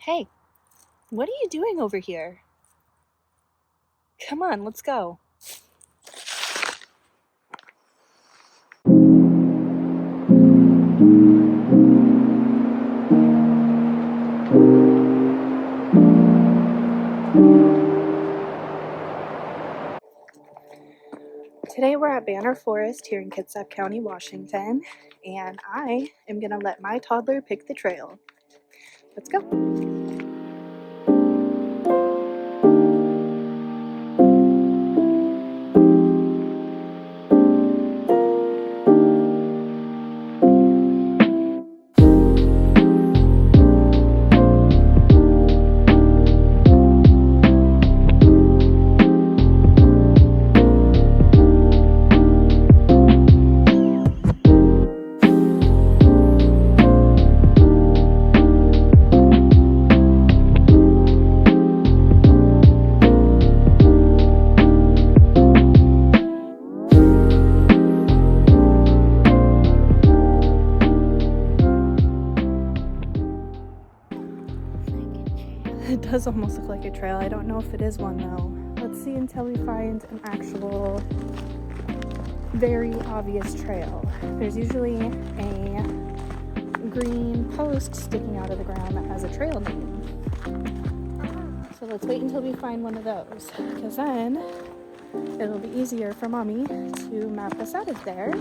Hey, what are you doing over here? Come on, let's go. Today we're at Banner Forest here in Kitsap County, Washington, and I am going to let my toddler pick the trail. Let's go. It does almost look like a trail. I don't know if it is one though. Let's see until we find an actual very obvious trail. There's usually a green post sticking out of the ground that has a trail name. So let's wait until we find one of those, because then it'll be easier for mommy to map us out of there,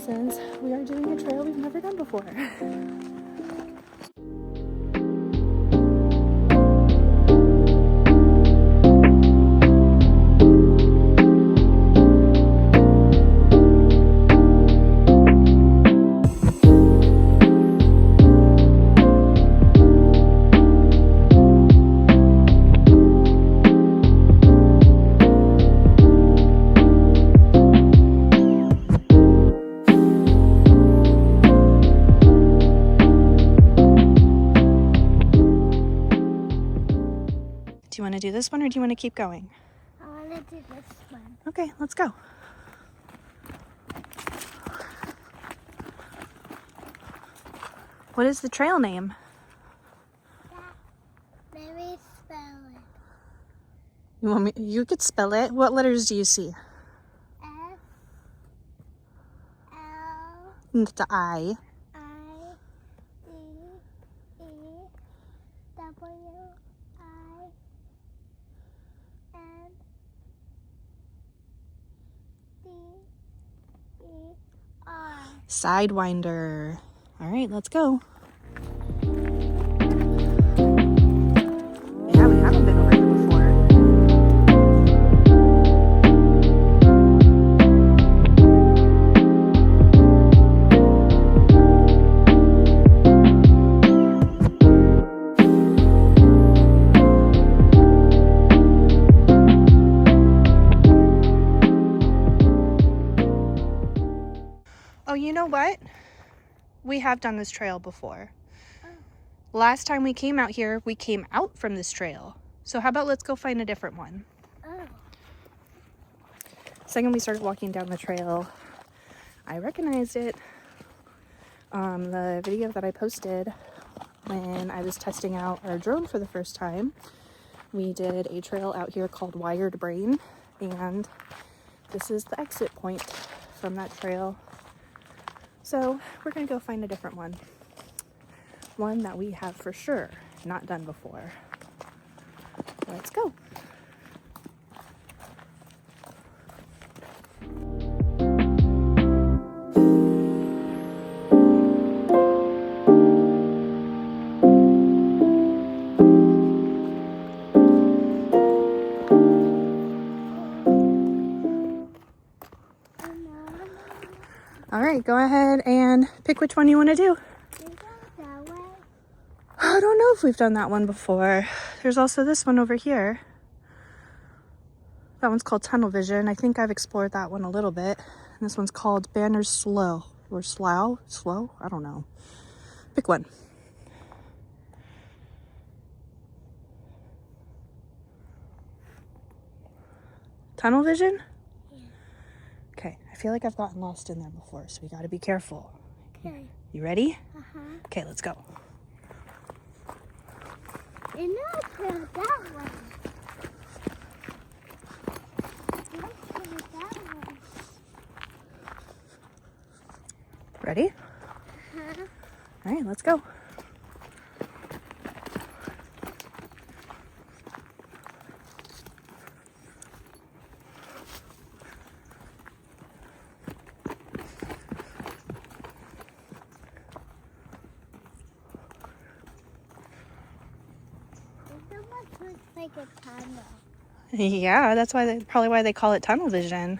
since we are doing a trail we've never done before. Do you want to do this one or do you want to keep going? I want to do this one. Okay, let's go. What is the trail name? Let me spell it. You want me? You could spell it. What letters do you see? F L The I. I D E W I N D E R. Sidewinder. All right, let's go. Yeah, we haven't been over here before. Oh, you know what? We have done this trail before. Oh. Last time we came out here, we came out from this trail. So how about let's go find a different one? Oh. Second we started walking down the trail, I recognized it. The video that I posted when I was testing out our drone for the first time, we did a trail out here called Wired Brain, and this is the exit point from that trail. So we're gonna go find a different one. One that we have for sure not done before. Let's go. All right, go ahead and pick which one you want to do. That way. I don't know if we've done that one before. There's also this one over here. That one's called Tunnel Vision. I think I've explored that one a little bit. And this one's called Banner's Slow or Slough. I don't know. Pick one. Tunnel Vision? Yeah. Okay, I feel like I've gotten lost in there before, so we got to be careful. Okay. You ready? Uh-huh. Okay, let's go. And now turn that way. Now turn that way. Ready? Huh? All right, let's go. This almost looks like a tunnel. Yeah, that's why probably why they call it tunnel vision.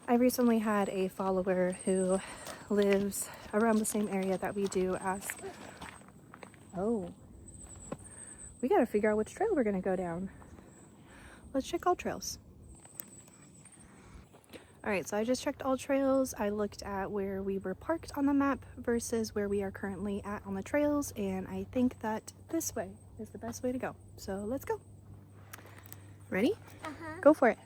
I recently had a follower who lives around the same area that we do ask, oh, we gotta figure out which trail we're gonna go down. Let's check all trails. All right, so I just checked all trails. I looked at where we were parked on the map versus where we are currently at on the trails, and I think that this way is the best way to go. So let's go. Ready? Uh-huh. Go for it.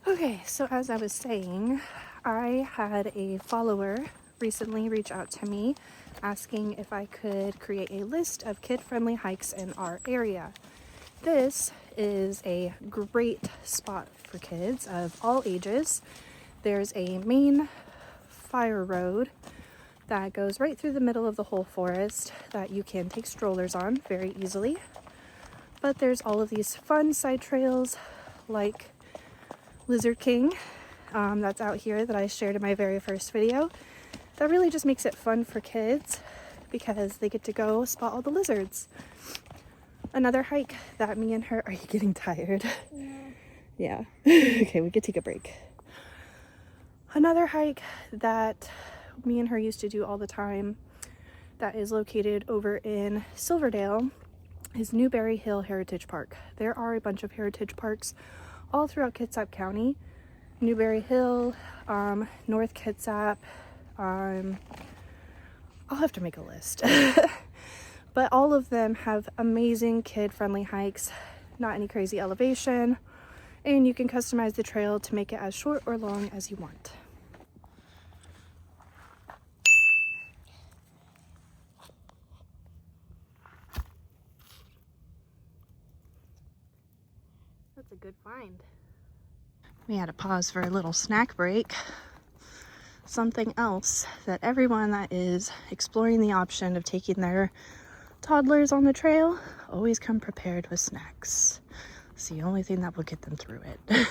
Okay, so as I was saying, I had a follower recently reach out to me asking if I could create a list of kid-friendly hikes in our area. This is a great spot for kids of all ages. There's a main fire road that goes right through the middle of the whole forest that you can take strollers on very easily. But there's all of these fun side trails like Lizard King that's out here that I shared in my very first video. That really just makes it fun for kids because they get to go spot all the lizards. Another hike that me and her, are you getting tired? Yeah. Okay, we could take a break. Another hike that me and her used to do all the time that is located over in Silverdale is Newberry Hill Heritage Park. There are a bunch of heritage parks all throughout Kitsap County. Newberry Hill, North Kitsap, I'll have to make a list. But all of them have amazing kid-friendly hikes, not any crazy elevation, and you can customize the trail to make it as short or long as you want. That's a good find. We had to pause for a little snack break. Something else that everyone that is exploring the option of taking their toddlers on the trail always come prepared with snacks. It's the only thing that will get them through it.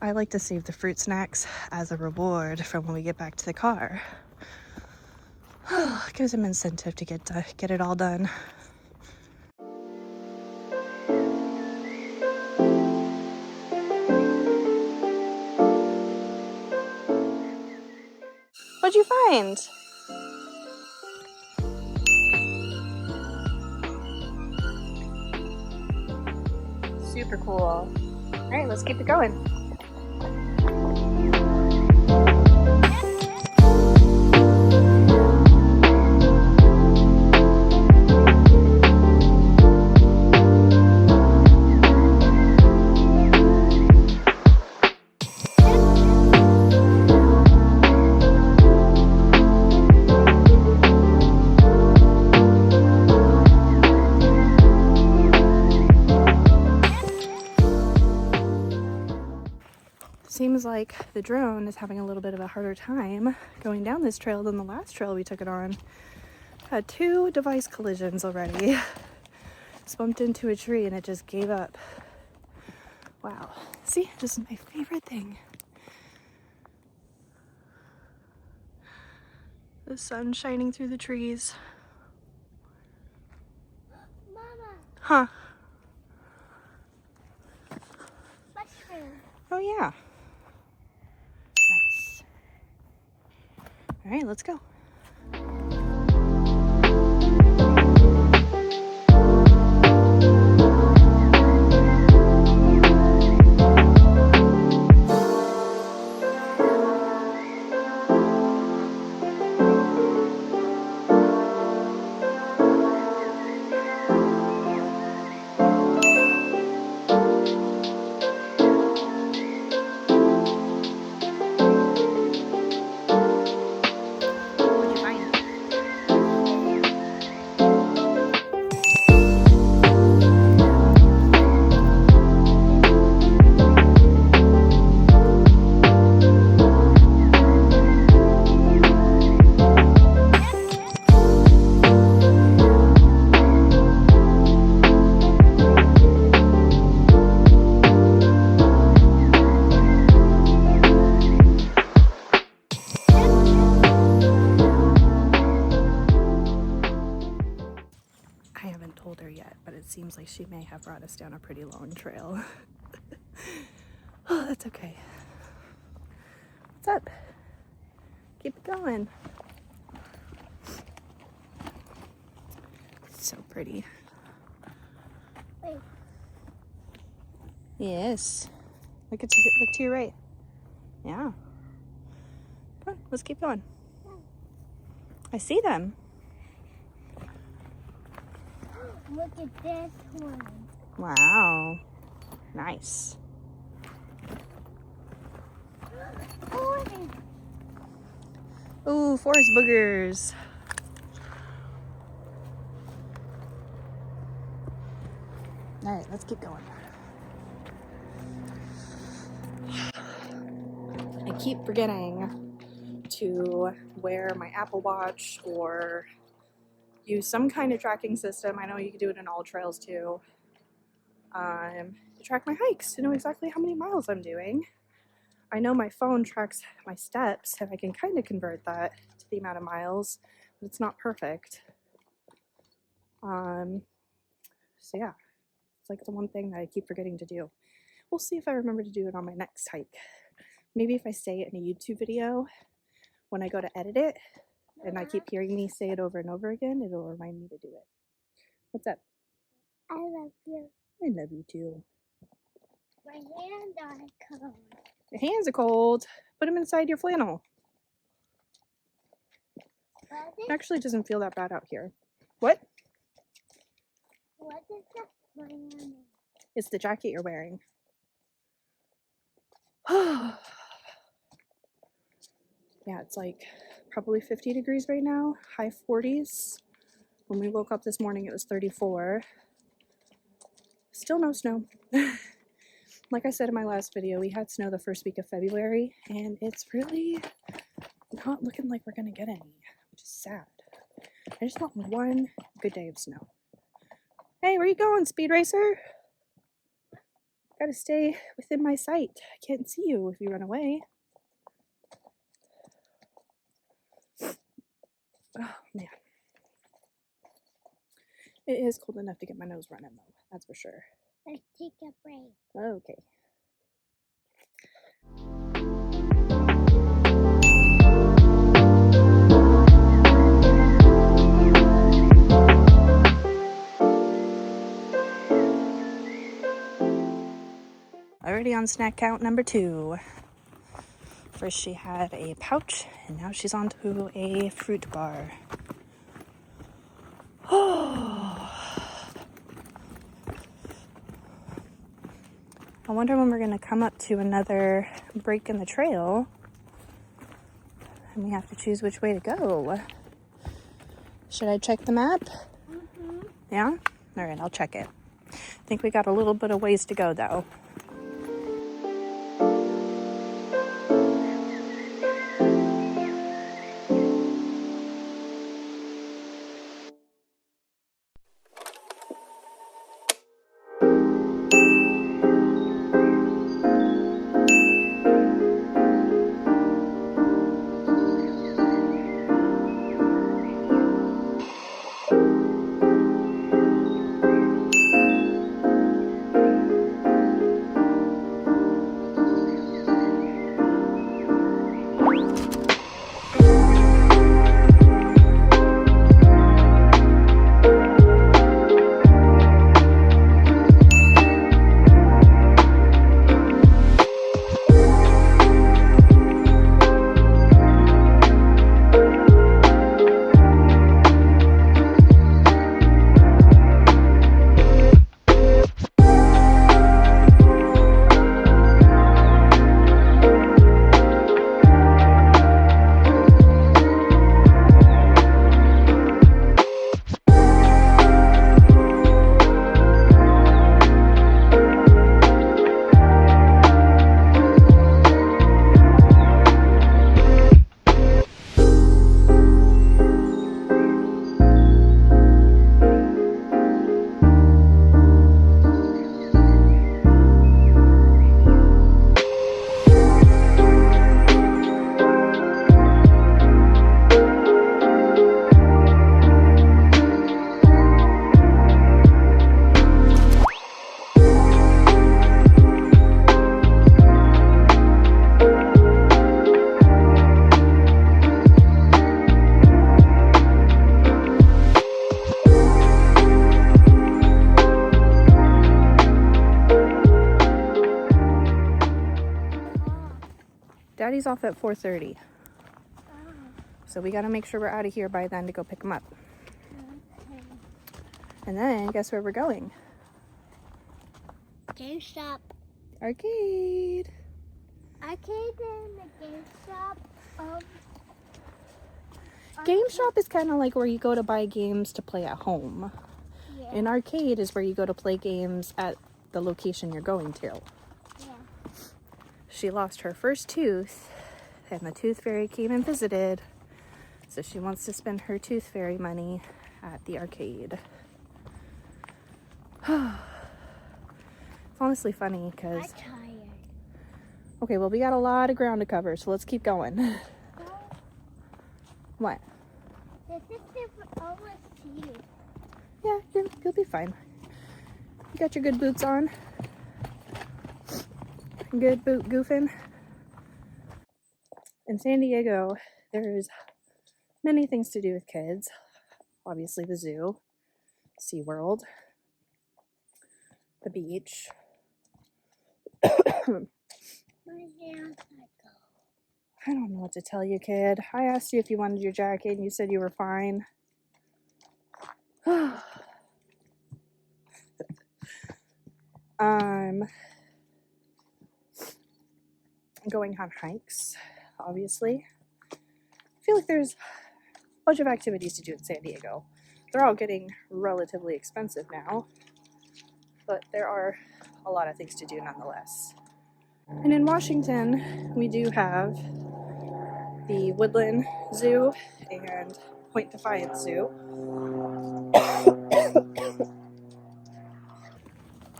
I like to save the fruit snacks as a reward for when we get back to the car. It gives them incentive to get it all done. What'd you find? Super cool. All right, let's keep it going. Seems like the drone is having a little bit of a harder time going down this trail than the last trail we took it on. Had 2 device collisions already. Just bumped into a tree and it just gave up. Wow. See, this is my favorite thing. The sun shining through the trees. Mama, Huh. mushroom. Oh yeah. Nice. All right, let's go. What'd you find? I haven't told her yet, but it seems like she may have brought us down a pretty long trail. Oh, that's okay. What's up? Keep it going. It's so pretty. Wait. Yes. Look to your right. Yeah. Come on, let's keep going. I see them. Look at this one. Wow. Nice. Oh, Ooh, forest boogers. All right, let's keep going. I keep forgetting to wear my Apple Watch or use some kind of tracking system. I know you can do it in all trails too. To track my hikes, to know exactly how many miles I'm doing. I know my phone tracks my steps and I can kind of convert that to the amount of miles, but it's not perfect. So yeah, it's like the one thing that I keep forgetting to do. We'll see if I remember to do it on my next hike. Maybe if I say it in a YouTube video, when I go to edit it, and I keep hearing me say it over and over again, it'll remind me to do it. What's up? I love you. I love you too. My hands are cold. Your hands are cold. Put them inside your flannel. It actually doesn't feel that bad out here. What? What is the flannel? It's the jacket you're wearing. Yeah, it's like probably 50 degrees right now, high 40s. When we woke up this morning, it was 34. Still no snow. Like I said in my last video, we had snow the first week of February, and it's really not looking like we're gonna get any, which is sad. I just want one good day of snow. Hey, where you going, Speed Racer? Gotta stay within my sight. I can't see you if you run away. Oh, man. It is cold enough to get my nose running, though. That's for sure. Let's take a break. Okay. Already on snack count number 2. First she had a pouch, and now she's on to a fruit bar. I wonder when we're going to come up to another break in the trail, and we have to choose which way to go. Should I check the map? Mm-hmm. Yeah? All right, I'll check it. I think we got a little bit of ways to go, though. Daddy's off at 4:30. So we got to make sure we're out of here by then to go pick him up. Okay. And then guess where we're going? Game shop. Arcade. Arcade in the game shop. Game shop is kind of like where you go to buy games to play at home. Yeah. An arcade is where you go to play games at the location you're going to. Yeah. She lost her first tooth, and the tooth fairy came and visited. So she wants to spend her tooth fairy money at the arcade. It's honestly funny I'm because... tired. Okay, well, we got a lot of ground to cover, so let's keep going. Oh, What? this is the almost here. Yeah, you'll be fine. You got your good boots on? Good boot goofing? In San Diego, there's many things to do with kids. Obviously the zoo, SeaWorld, the beach. My hands are cold. I don't know what to tell you, kid. I asked you if you wanted your jacket and you said you were fine. I'm going on hikes, obviously. I feel like there's a bunch of activities to do in San Diego. They're all getting relatively expensive now, but there are a lot of things to do nonetheless. And in Washington, we do have the Woodland Zoo and Point Defiance Zoo.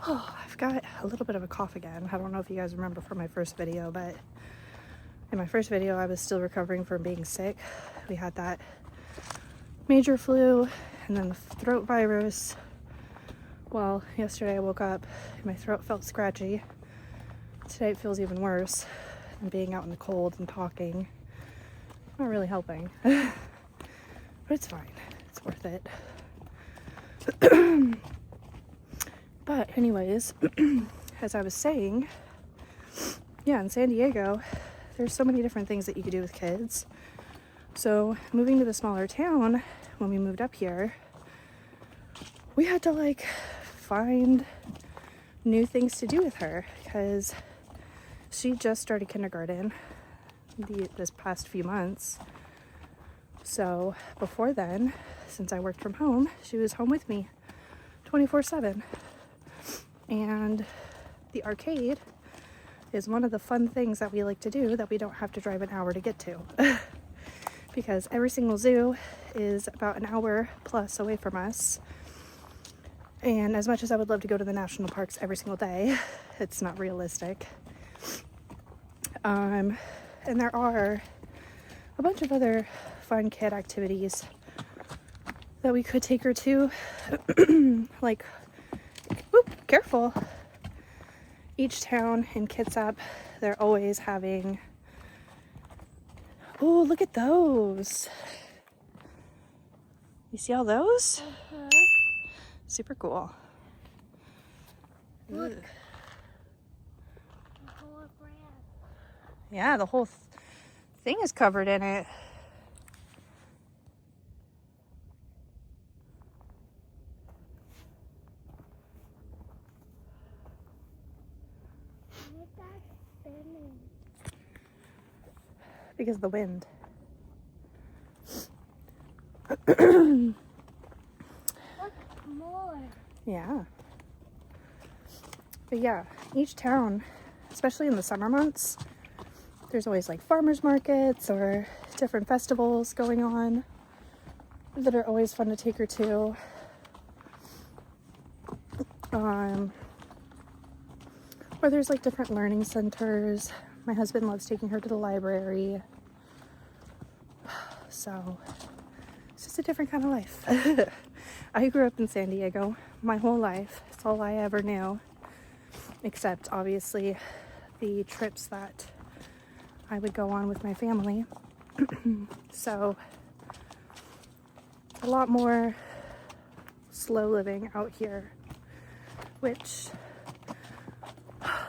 Oh, I've got a little bit of a cough again. I don't know if you guys remember from my first video, but in my first video, I was still recovering from being sick. We had that major flu and then the throat virus. Well, yesterday I woke up and my throat felt scratchy. Today it feels even worse, and being out in the cold and talking, not really helping. But it's fine, it's worth it. But anyways, as I was saying, yeah, in San Diego, there's so many different things that you could do with kids. So moving to the smaller town, when we moved up here, we had to like find new things to do with her because she just started kindergarten this past few months. So before then, since I worked from home, she was home with me 24/7. And the arcade is one of the fun things that we like to do that we don't have to drive an hour to get to. Because every single zoo is about an hour plus away from us. And as much as I would love to go to the national parks every single day, it's not realistic. And there are a bunch of other fun kid activities that we could take her to. Like, whoop, careful. Each town in Kitsap, they're always having, oh, look at those. You see all those? Super cool. Look. Ugh. The whole grass. Yeah, the whole thing is covered in it. Why is that spinning? Because of the wind. Look more. Yeah. But yeah, each town, especially in the summer months, there's always like farmers markets or different festivals going on that are always fun to take her to. Or there's like different learning centers. My husband loves taking her to the library. So it's just a different kind of life. I grew up in San Diego my whole life. It's all I ever knew. Except obviously the trips that I would go on with my family. So a lot more slow living out here, which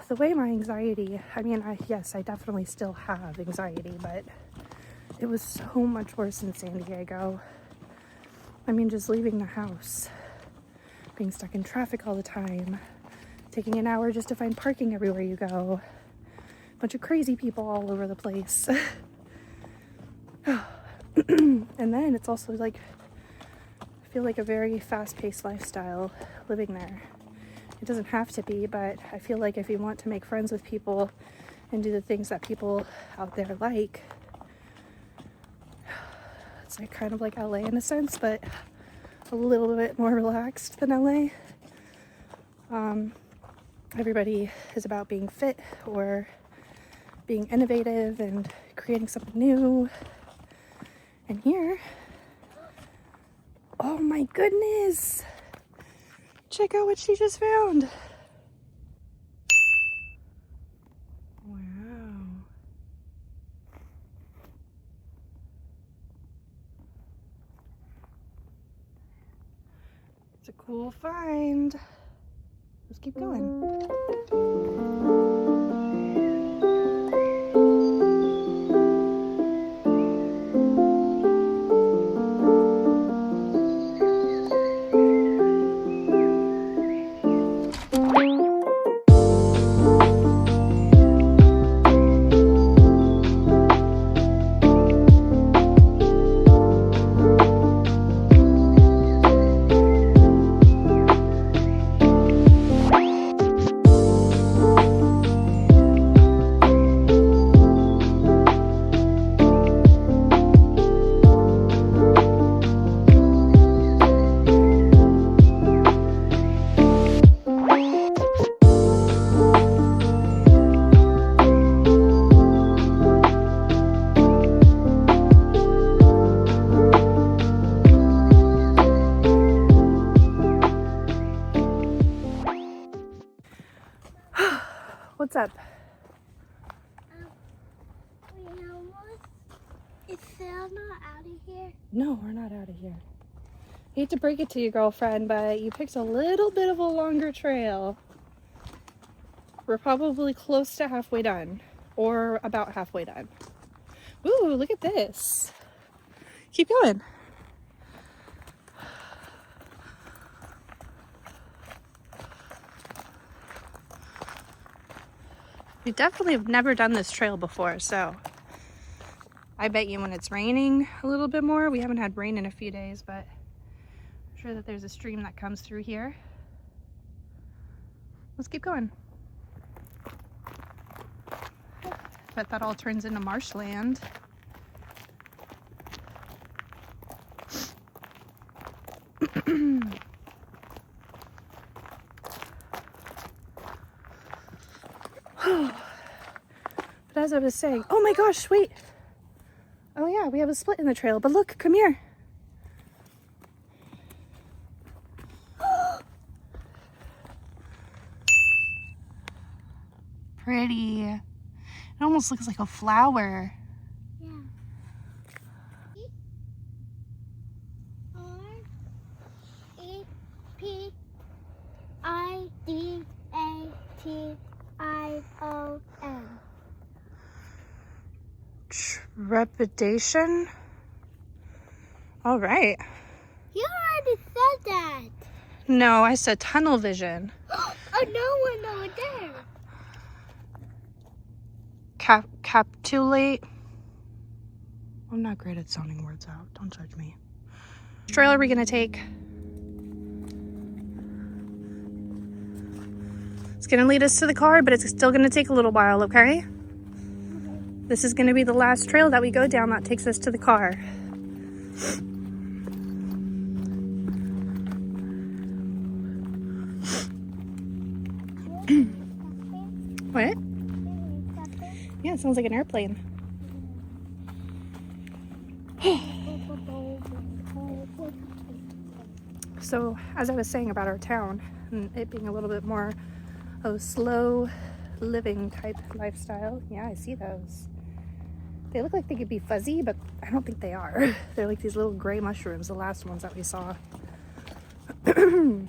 the way my anxiety, yes, I definitely still have anxiety, but it was so much worse in San Diego. Just leaving the house, being stuck in traffic all the time, taking an hour just to find parking everywhere you go, a bunch of crazy people all over the place. And then it's also like, I feel like a very fast-paced lifestyle living there. It doesn't have to be, but I feel like if you want to make friends with people and do the things that people out there like, it's like kind of like LA in a sense, but a little bit more relaxed than LA. Everybody is about being fit or being innovative and creating something new. And here, oh my goodness, check out what she just found. Wow. It's a cool find. Let's keep going. What's up? We almost. Is Sarah not out of here? No, we're not out of here. Hate to break it to you, girlfriend, but you picked a little bit of a longer trail. We're probably close to halfway done, or about halfway done. Ooh, look at this. Keep going. We definitely have never done this trail before, so I bet you when it's raining a little bit more, we haven't had rain in a few days, but I'm sure that there's a stream that comes through here. Let's keep going. Bet that all turns into marshland. But as I was saying, oh my gosh, wait. Oh yeah, we have a split in the trail, but look, come here. Pretty. It almost looks like a flower. Yeah. R-E-P-I-D-A-T-I-O-N. Trepidation? All right. You already said that. No, I said tunnel vision. Oh, no one over there. Capitulate. I'm not great at sounding words out. Don't judge me. Which trail are we gonna take? It's gonna lead us to the car, but it's still gonna take a little while, okay? This is gonna be the last trail that we go down that takes us to the car. What? Yeah, it sounds like an airplane. So, as I was saying about our town, and it being a little bit more of a slow living type lifestyle, yeah, I see those. They look like they could be fuzzy, but I don't think they are. They're like these little gray mushrooms, the last ones that we saw. But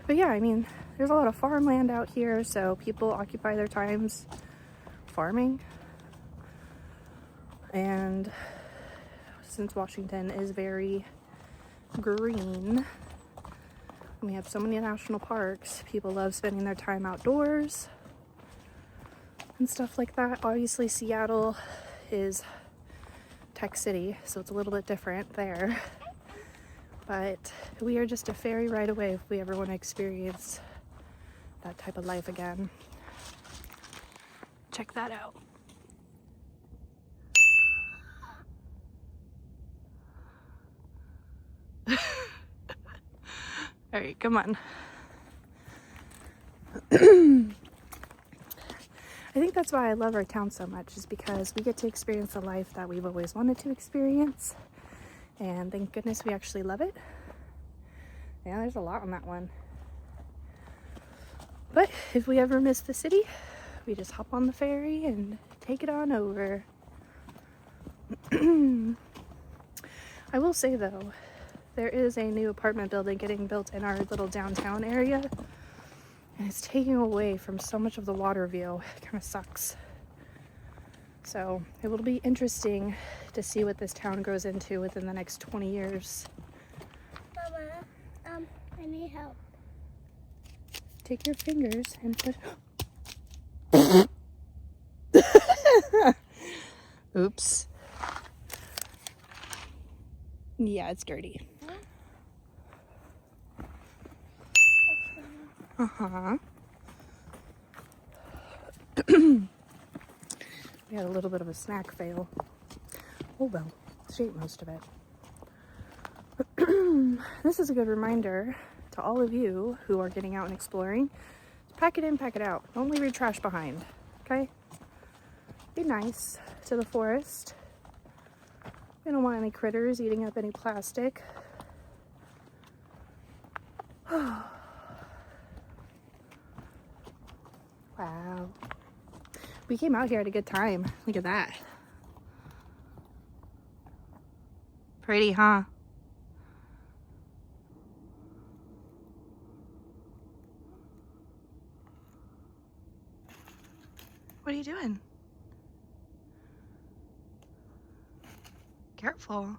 yeah, I mean, there's a lot of farmland out here, so people occupy their times farming. And since Washington is very green, and we have so many national parks, people love spending their time outdoors and stuff like that. Obviously, Seattle is Tech City, so it's a little bit different there. But we are just a ferry ride away if we ever want to experience that type of life again. Check that out. All right, come on. I think that's why I love our town so much, is because we get to experience the life that we've always wanted to experience. And thank goodness we actually love it. Yeah, there's a lot on that one. But if we ever miss the city, we just hop on the ferry and take it on over. I will say though, there is a new apartment building getting built in our little downtown area, and it's taking away from so much of the water view. It kind of sucks. So it will be interesting to see what this town grows into within the next 20 years. Mama, I need help. Take your fingers and put... Oops. Yeah, it's dirty. Uh-huh. We had a little bit of a snack fail. Oh well, she ate most of it. This is a good reminder to all of you who are getting out and exploring. Pack it in, pack it out. Don't leave your trash behind, okay? Be nice to the forest. We don't want any critters eating up any plastic. Wow. We came out here at a good time. Look at that. Pretty, huh? What are you doing? Careful.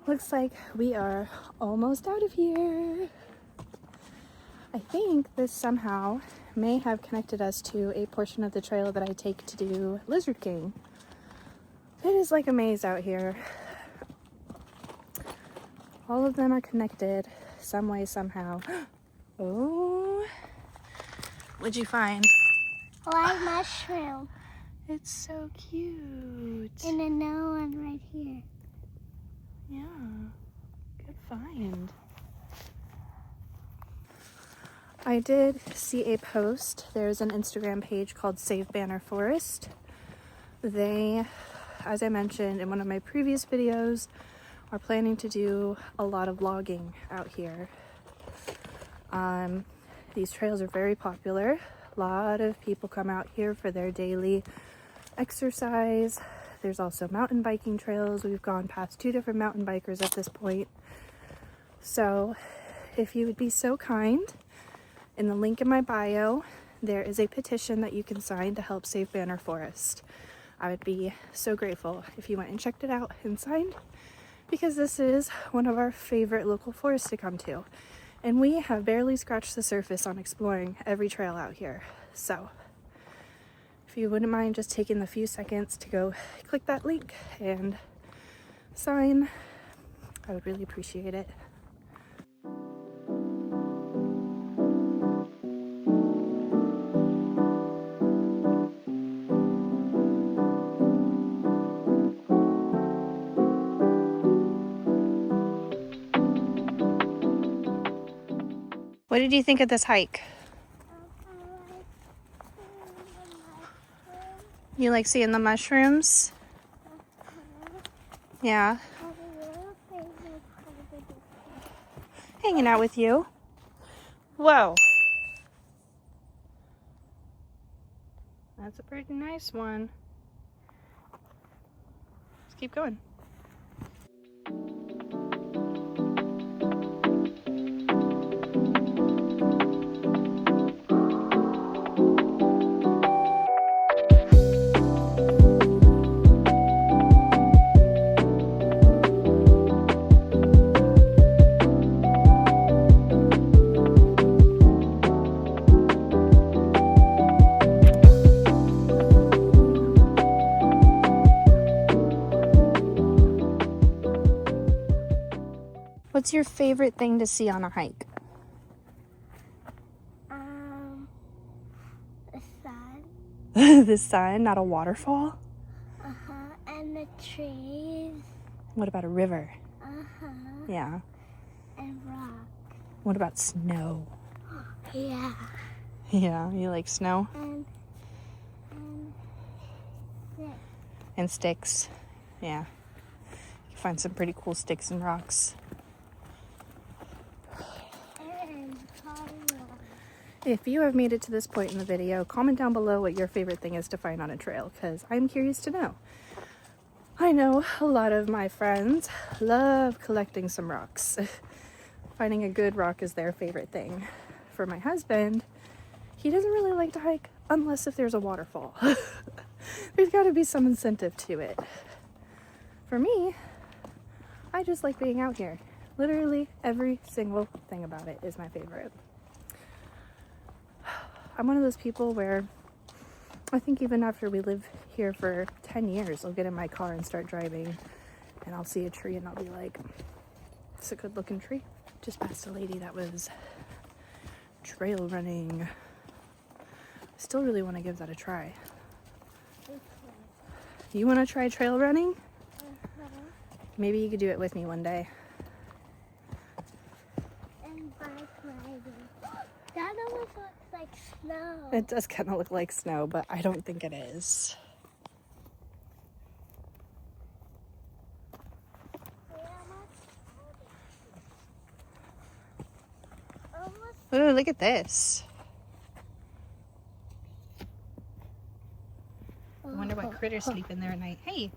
Looks like we are almost out of here. I think this somehow may have connected us to a portion of the trail that I take to do Lizard King. It is like a maze out here. All of them are connected some way, somehow. Oh, what'd you find? White mushroom. It's so cute. And another one right here. Yeah, good find. I did see a post. There's an Instagram page called Save Banner Forest. They, as I mentioned in one of my previous videos, are planning to do a lot of logging out here. These trails are very popular. A lot of people come out here for their daily exercise. There's also mountain biking trails. We've gone past 2 different mountain bikers at this point. So if you would be so kind, in the link in my bio, there is a petition that you can sign to help save Banner Forest. I would be so grateful if you went and checked it out and signed, because this is one of our favorite local forests to come to. And we have barely scratched the surface on exploring every trail out here. So if you wouldn't mind just taking the few seconds to go click that link and sign, I would really appreciate it. What did you think of this hike? You like seeing the mushrooms? Yeah. Hanging out with you. Whoa. That's a pretty nice one. Let's keep going. What's your favorite thing to see on a hike? The sun. The sun, not a waterfall? And the trees. What about a river? Yeah. And rock. What about snow? Yeah. Yeah, you like snow? Sticks. And sticks. Yeah. You find some pretty cool sticks and rocks. And toddler. If you have made it to this point in the video, comment down below what your favorite thing is to find on a trail, because I'm curious to know. I know a lot of my friends love collecting some rocks. Finding a good rock is their favorite thing. For my husband, he doesn't really like to hike unless if there's a waterfall. There's got to be some incentive to it. For me, I just like being out here. Literally every single thing about it is my favorite. I'm one of those people where I think even after we live here for 10 years, I'll get in my car and start driving and I'll see a tree and I'll be like, it's a good looking tree. Just passed a lady that was trail running. Still really want to give that a try. You want to try trail running? Maybe you could do it with me one day. And bike riding. That almost looks like snow. It does kind of look like snow, but I don't think it is. Ooh, look at this. I wonder what critters sleep in there at night. Hey!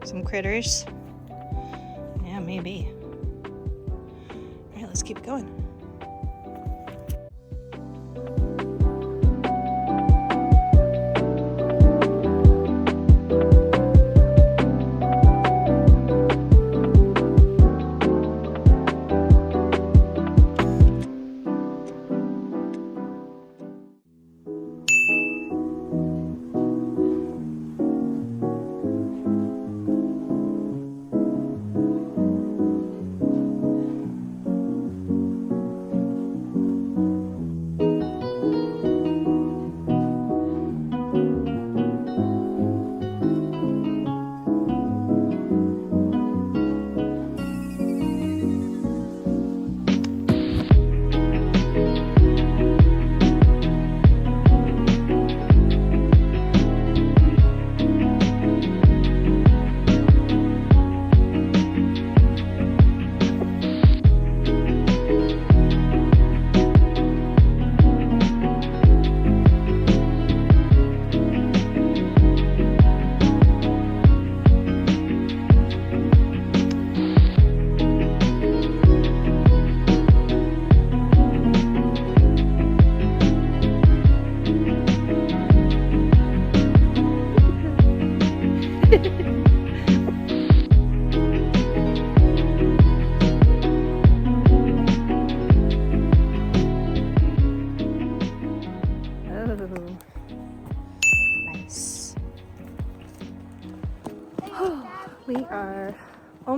Some critters? Yeah, maybe. All right, let's keep going.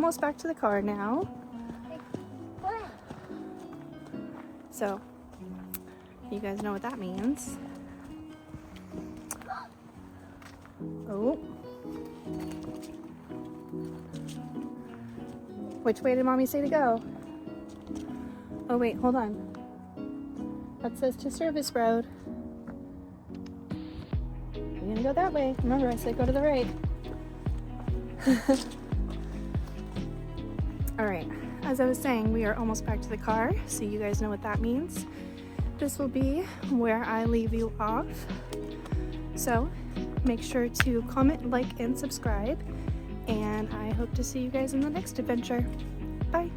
almost back to the car now. So, you guys know what that means. Oh. Which way did Mommy say to go? Oh wait, hold on. That says to Service Road. We're gonna go that way. Remember, I said go to the right. Alright, as I was saying, we are almost back to the car, so you guys know what that means. This will be where I leave you off. So, make sure to comment, like, and subscribe. And I hope to see you guys in the next adventure. Bye!